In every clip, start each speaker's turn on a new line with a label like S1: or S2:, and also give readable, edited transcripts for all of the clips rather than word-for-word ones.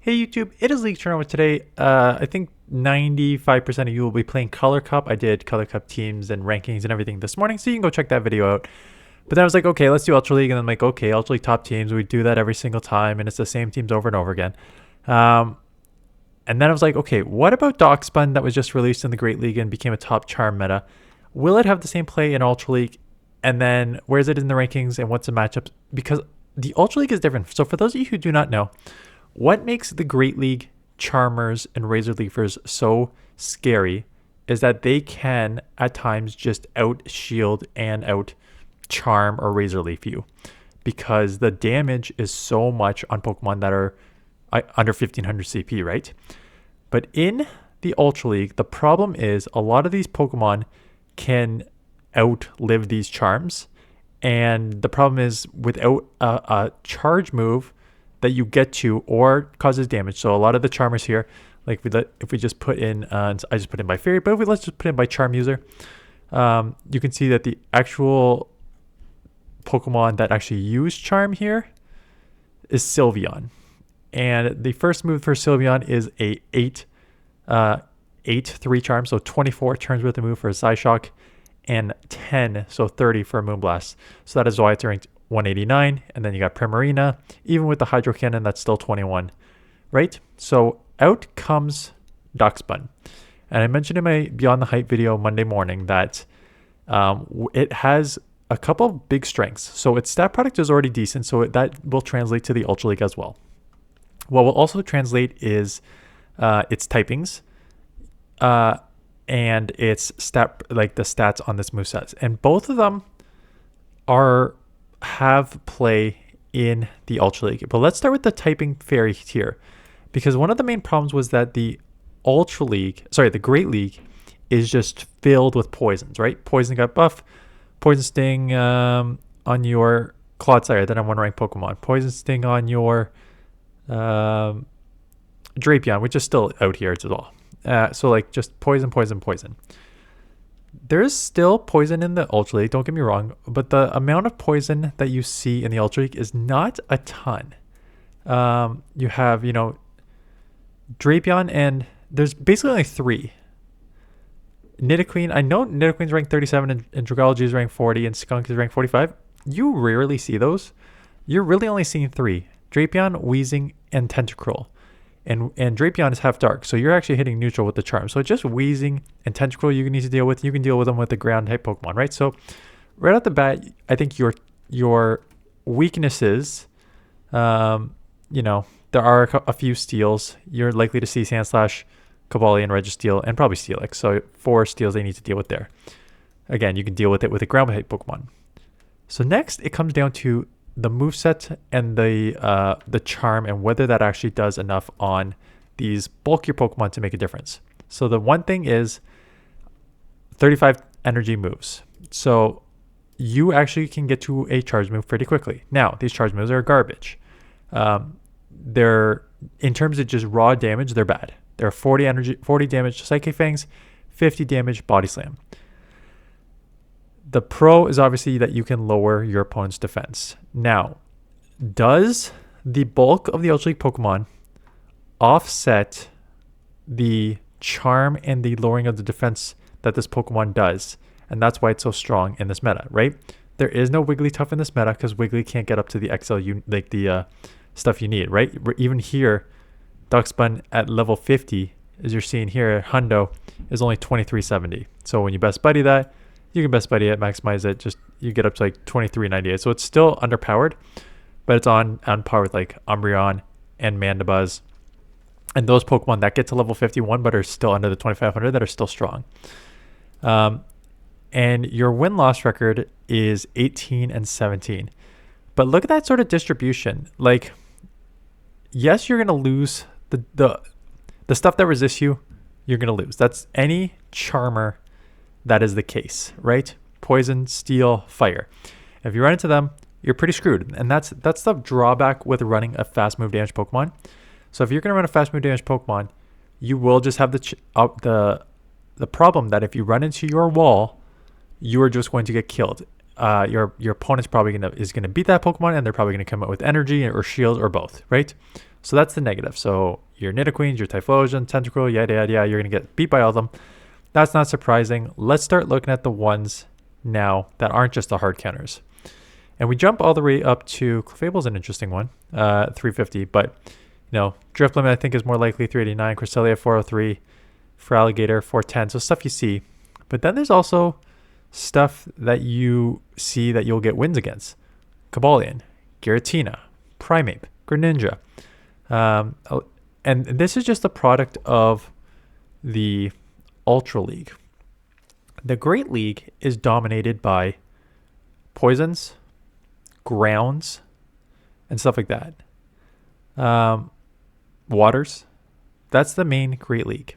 S1: Hey YouTube, it is League Tournament today. I think 95% of you will be playing Color Cup. I did Color Cup teams and rankings and everything this morning, so you can go check that video out. But then I was like, okay, let's do Ultra League, and then I'm like, okay, Ultra League top teams. We do that every single time, and it's the same teams over and over again. And then I was like, okay, what about Dachsbun that was just released in the Great League and became a top charm meta? Will it have the same play in Ultra League? And then where is it in the rankings and what's the matchups? Because the Ultra League is different. So for those of you who do not know, what makes the Great League Charmers and Razor Leafers so scary is that they can at times just out shield and out charm or Razor Leaf you, because the damage is so much on Pokemon that are under 1500 CP, right? But in the Ultra League, the problem is a lot of these Pokemon can outlive these charms. And the problem is without a charge move that you get to or causes damage. So a lot of the charmers here, like if we just put in, I just put in by fairy, but if let's just put in by charm user, you can see that the actual Pokemon that actually use charm here is Sylveon. And the first move for Sylveon is a 3 charm, so 24 turns worth of move for a Psyshock, and 10, so 30 for a Moonblast. So that is why it's ranked 189. And then you got Primarina. Even with the Hydro Cannon, that's still 21, right? So out comes Dachsbun. And I mentioned in my Beyond the Hype video Monday morning that it has a couple of big strengths. So its stat product is already decent, so that will translate to the Ultra League as well. What will also translate is its typings and its the stats on this moveset. And both of them have play in the Ultra League. But let's start with the typing fairy here, because one of the main problems was that the Great League is just filled with poisons, right? Poison got buff, Poison Sting on your Clodsire, then I'm one rank Pokemon. Poison Sting on your Drapion, which is still out here as well. So like just poison. There is still poison in the Ultra League, don't get me wrong, but the amount of poison that you see in the Ultra League is not a ton. You have, Drapion, and there's basically only 3. Nidoqueen, I know Nidoqueen's ranked 37 and Dragology is ranked 40 and Skunk is ranked 45. You rarely see those. You're really only seeing 3. Drapion, Weezing, and Tentacruel. And Drapion is half dark, so you're actually hitting neutral with the charm. So just Weezing and Tentacruel you need to deal with. You can deal with them with the ground type Pokemon, right? So right off the bat, I think your weaknesses, there are a few steals. You're likely to see Sandslash, Cavalier, and Registeel, and probably Steelix. So 4 steals they need to deal with there. Again, you can deal with it with a ground type Pokemon. So next, it comes down to the moveset and the charm, and whether that actually does enough on these bulkier Pokemon to make a difference. So the one thing is 35 energy moves. So you actually can get to a charge move pretty quickly. Now, these charge moves are garbage. They're, in terms of just raw damage, they're bad. They're 40 damage Psychic Fangs, 50 damage Body Slam. The pro is obviously that you can lower your opponent's defense. Now, does the bulk of the Ultra League Pokemon offset the charm and the lowering of the defense that this Pokemon does? And that's why it's so strong in this meta, right? There is no Wigglytuff in this meta because Wiggly can't get up to the XL, stuff you need, right? Even here, Dachsbun at level 50, as you're seeing here, Hundo is only 2370. So when you best buddy that, you can best buddy it, maximize it, just you get up to like 2398. So it's still underpowered, but it's on par with like Umbreon and Mandibuzz and those Pokemon that get to level 51 but are still under the 2500 that are still strong. And your win-loss record is 18 and 17. But look at that sort of distribution. Like, yes, you're going to lose the stuff that resists you, you're going to lose. That's any charmer that is the case, right? Poison, steel, fire. If you run into them, you're pretty screwed. And that's the drawback with running a fast move damage Pokemon. So if you're going to run a fast move damage Pokemon, you will just have the problem that if you run into your wall, you are just going to get killed. Your opponent's probably is gonna beat that Pokemon, and they're probably gonna come out with energy or shield or both, right? So that's the negative. So your Nidoqueens, your Typhlosion, Tentacruel, yada, yada, yada, you're going to get beat by all of them. That's not surprising. Let's start looking at the ones now that aren't just the hard counters. And we jump all the way up to Clefable's an interesting one, 350. But, Drift Limit I think is more likely 389. Cresselia 403. Feraligatr 410. So stuff you see. But then there's also stuff that you see that you'll get wins against. Cobalion, Giratina, Primeape, Greninja. And this is just a product of the Ultra League. The Great League is dominated by poisons, grounds, and stuff like that. Waters. That's the main Great League.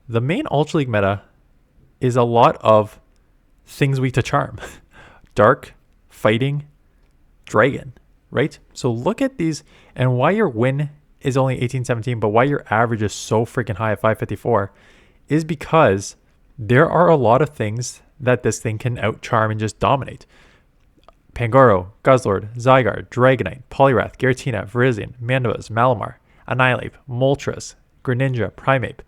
S1: The main Ultra League meta is a lot of things weak to charm. Dark, fighting, dragon, right? So look at these, and why your win is only 1817, but why your average is so freaking high at 554 is because there are a lot of things that this thing can out-charm and just dominate. Pangoro, Guzzlord, Zygarde, Dragonite, Poliwrath, Giratina, Virizion, Mandibuzz, Malamar, Annihilape, Moltres, Greninja, Primeape.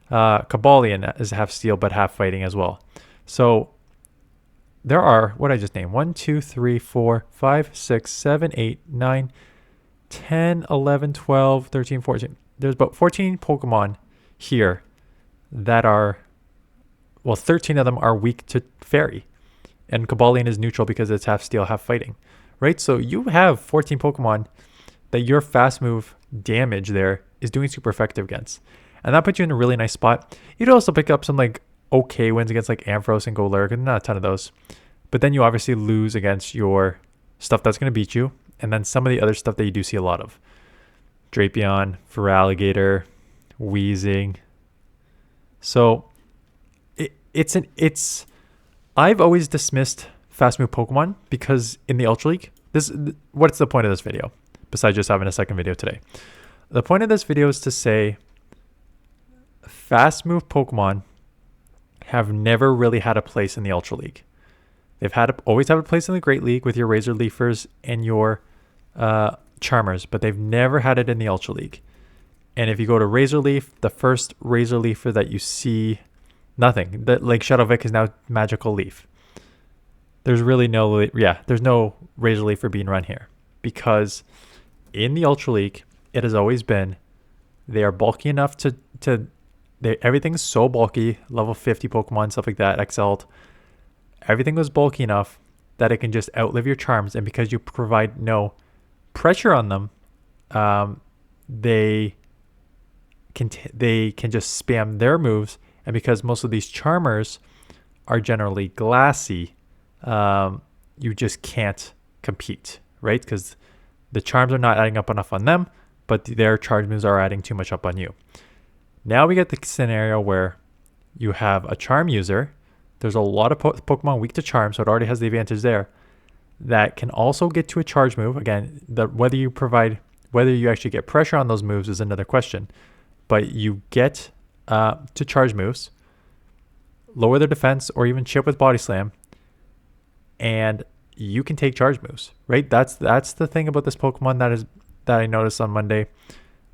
S1: Cobalion is half steel but half fighting as well. So there are, what I just named, 1, 2, 3, 4, 5, 6, 7, 8, 9, 10, 11, 12, 13, 14. There's about 14 Pokemon here that are, 13 of them are weak to Fairy. And Cobalion is neutral because it's half steel, half fighting, right? So you have 14 Pokemon that your fast move damage there is doing super effective against. And that puts you in a really nice spot. You'd also pick up some okay wins against Ampharos and Golurk, and not a ton of those. But then you obviously lose against your stuff that's going to beat you. And then some of the other stuff that you do see a lot of. Drapion, Feraligatr, Weezing. So I've always dismissed fast move Pokemon because in the Ultra League, what's the point of this video? Besides just having a second video today. The point of this video is to say fast move Pokemon have never really had a place in the Ultra League. They've always had a place in the Great League with your Razor Leafers and your Charmers, but they've never had it in the Ultra League. And if you go to Razor Leaf, the first Razor Leafer that you see, nothing. Shadow Vic is now Magical Leaf. There's really there's no Razor Leafer being run here because in the Ultra League, it has always been they are bulky enough everything's so bulky, level 50 Pokemon, stuff like that, XL'd. Everything was bulky enough that it can just outlive your charms. And because you provide no pressure on them, they can just spam their moves. And because most of these Charmers are generally glassy, you just can't compete, right? Because the charms are not adding up enough on them, but their charge moves are adding too much up on you. Now we get the scenario where you have a charm user. There's a lot of Pokemon weak to charm, so it already has the advantage there. That can also get to a charge move. Again, whether you actually get pressure on those moves is another question. But you get to charge moves, lower their defense, or even chip with Body Slam, and you can take charge moves, right? That's the thing about this Pokemon that I noticed on Monday.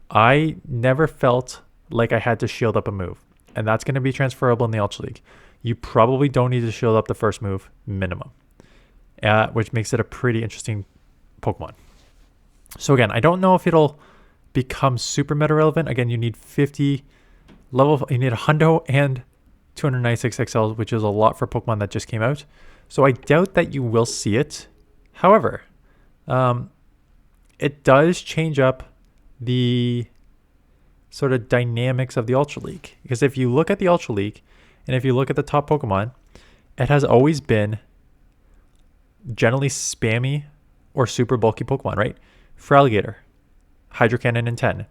S1: I never felt like I had to shield up a move, and that's going to be transferable in the Ultra League. You probably don't need to shield up the first move minimum, which makes it a pretty interesting Pokemon. So again, I don't know if it'll become super meta relevant. Again, you need 50 level, you need a Hundo and 296 XL, which is a lot for Pokemon that just came out. So I doubt that you will see it. However, it does change up the sort of dynamics of the Ultra League. Because if you look at the Ultra League, and if you look at the top Pokemon, it has always been generally spammy or super bulky Pokemon, right? Feraligatr, Hydro Cannon in 10.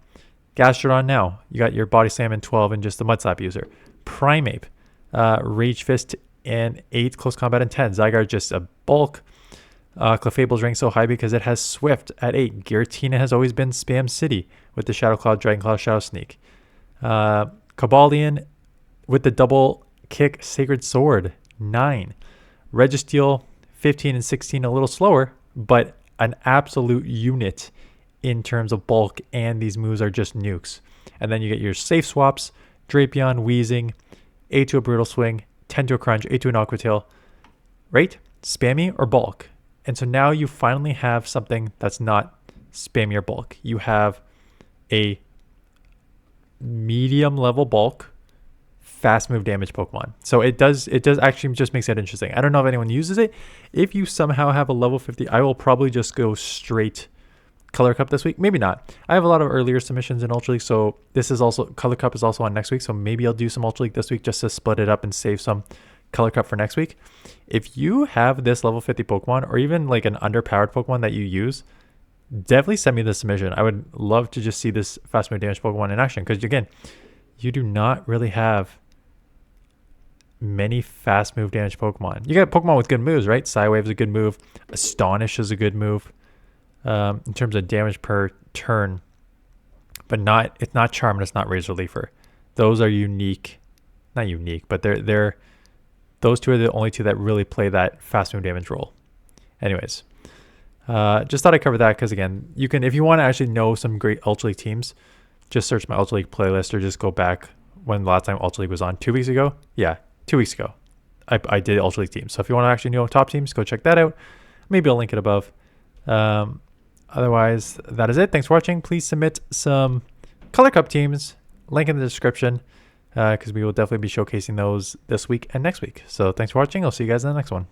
S1: Gastrodon now, you got your Body Slam in 12 and just the Mud Slap user. Primeape, Rage Fist in 8, Close Combat in 10. Zygarde just a bulk. Clefable's ranked so high because it has Swift at 8. Giratina has always been Spam City with the Shadow Cloud, Dragon Claw, Shadow Sneak. Cobalion with the double kick Sacred Sword, 9. Registeel, 15 and 16, a little slower, but an absolute unit in terms of bulk, and these moves are just nukes. And then you get your safe swaps, Drapion, Wheezing, A to a Brutal Swing, 10 to a Crunch, A to an Aqua Tail, right? Spammy or bulk. And so now you finally have something that's not spammy or bulk. You have a medium level bulk, fast move damage Pokemon. So it does actually just makes it interesting. I don't know if anyone uses it. If you somehow have a level 50, I will probably just go straight Color Cup this week. Maybe not. I have a lot of earlier submissions in Ultra League, so this is also, Color Cup is also on next week, so maybe I'll do some Ultra League this week just to split it up and save some Color Cup for next week. If you have this level 50 Pokemon, or even like an underpowered Pokemon that you use, definitely send me the submission. I would love to just see this fast move damage Pokemon in action, because again, you do not really have many fast move damage Pokemon. You got Pokemon with good moves, right? Psywave is a good move. Astonish is a good move in terms of damage per turn, but it's not Charm and it's not Razor Leafer. Those are unique, not unique, but they're those two are the only two that really play that fast move damage role. Anyways, just thought I'd cover that because again, you can, if you want to actually know some great Ultra League teams, just search my Ultra League playlist or just go back when the last time Ultra League was on. 2 weeks ago? Yeah, 2 weeks ago. I did Ultra League teams. So if you want to actually know top teams, go check that out. Maybe I'll link it above. Otherwise, that is it. Thanks for watching. Please submit some Color Cup teams. Link in the description because we will definitely be showcasing those this week and next week. So thanks for watching. I'll see you guys in the next one.